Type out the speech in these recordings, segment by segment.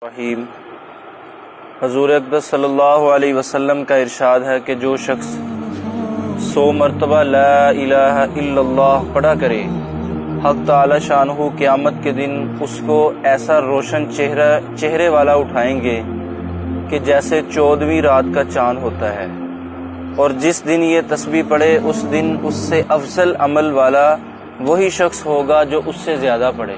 رحیم۔ حضور اقدس صلی اللہ علیہ وسلم کا ارشاد ہے کہ جو شخص 100 مرتبہ لا الہ الا اللہ پڑھا کرے، حق تعالی شانہ قیامت کے دن اس کو ایسا روشن چہرے والا اٹھائیں گے کہ جیسے 14ویں رات کا چاند ہوتا ہے، اور جس دن یہ تسبیح پڑھے اس دن اس سے افضل عمل والا وہی شخص ہوگا جو اس سے زیادہ پڑھے۔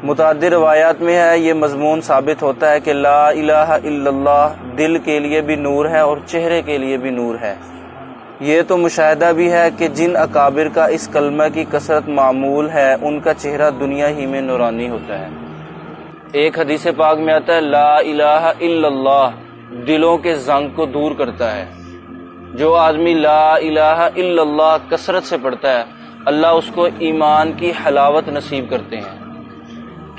متعدد روایات میں ہے، یہ مضمون ثابت ہوتا ہے کہ لا الہ الا اللہ دل کے لیے بھی نور ہے اور چہرے کے لیے بھی نور ہے۔ یہ تو مشاہدہ بھی ہے کہ جن اکابر کا اس کلمہ کی کثرت معمول ہے ان کا چہرہ دنیا ہی میں نورانی ہوتا ہے۔ ایک حدیث پاک میں آتا ہے لا الہ الا اللہ دلوں کے زنگ کو دور کرتا ہے۔ جو آدمی لا الہ الا اللہ کثرت سے پڑھتا ہے، اللہ اس کو ایمان کی حلاوت نصیب کرتے ہیں،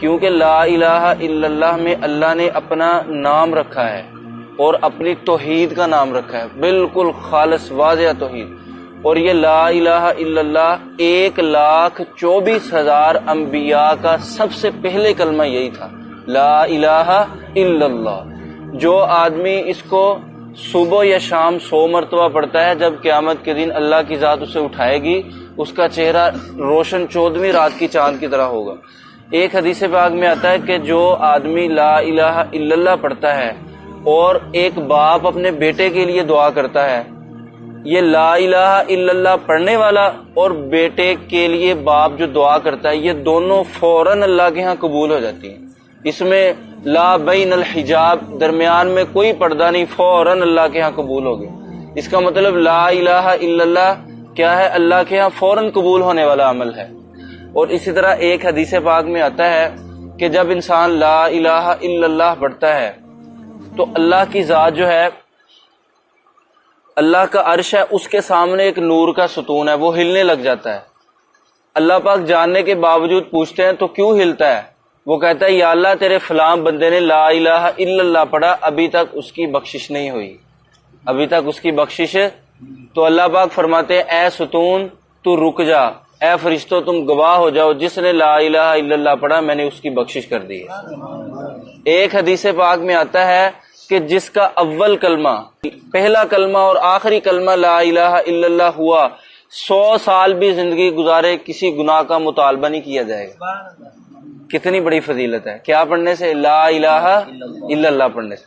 کیونکہ لا الہ الا اللہ میں اللہ نے اپنا نام رکھا ہے اور اپنی توحید کا نام رکھا ہے، بالکل خالص واضح توحید۔ اور یہ لا الہ الا اللہ 1,24,000 انبیاء کا سب سے پہلے کلمہ یہی تھا، لا الہ الا اللہ۔ جو آدمی اس کو صبح یا شام 100 مرتبہ پڑھتا ہے، جب قیامت کے دن اللہ کی ذات اسے اٹھائے گی، اس کا چہرہ روشن 14ویں رات کی چاند کی طرح ہوگا۔ ایک حدیث پاک میں آتا ہے کہ جو آدمی لا الہ الا اللہ پڑھتا ہے اور ایک باپ اپنے بیٹے کے لیے دعا کرتا ہے، یہ لا الہ الا اللہ پڑھنے والا اور بیٹے کے لیے باپ جو دعا کرتا ہے، یہ دونوں فوراً اللہ کے ہاں قبول ہو جاتی ہیں۔ اس میں لا بین الحجاب، درمیان میں کوئی پردہ نہیں، فوراً اللہ کے ہاں قبول ہو گیا۔ اس کا مطلب لا الہ الا اللہ کیا ہے؟ اللہ کے ہاں فوراً قبول ہونے والا عمل ہے۔ اور اسی طرح ایک حدیث پاک میں آتا ہے کہ جب انسان لا الہ الا اللہ پڑھتا ہے تو اللہ کی ذات جو ہے، اللہ کا عرش ہے، اس کے سامنے ایک نور کا ستون ہے، وہ ہلنے لگ جاتا ہے۔ اللہ پاک جاننے کے باوجود پوچھتے ہیں تو کیوں ہلتا ہے؟ وہ کہتا ہے یا اللہ تیرے فلاں بندے نے لا الہ الا اللہ پڑھا، ابھی تک اس کی بخشش نہیں ہوئی، ابھی تک اس کی بخشش۔ تو اللہ پاک فرماتے ہیں اے ستون تو رک جا، اے فرشتوں تم گواہ ہو جاؤ، جس نے لا الہ الا اللہ پڑھا میں نے اس کی بخشش کر دی ہے۔ ایک حدیث پاک میں آتا ہے کہ جس کا اول کلمہ، پہلا کلمہ اور آخری کلمہ لا الہ الا اللہ ہوا، 100 سال بھی زندگی گزارے کسی گناہ کا مطالبہ نہیں کیا جائے گا۔ کتنی بڑی فضیلت ہے، کیا پڑھنے سے؟ لا الہ الا اللہ پڑھنے سے۔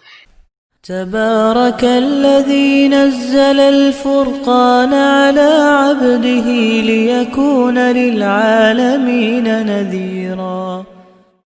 تبارك الذي نزل الفرقان على عبده ليكون للعالمين نذيرا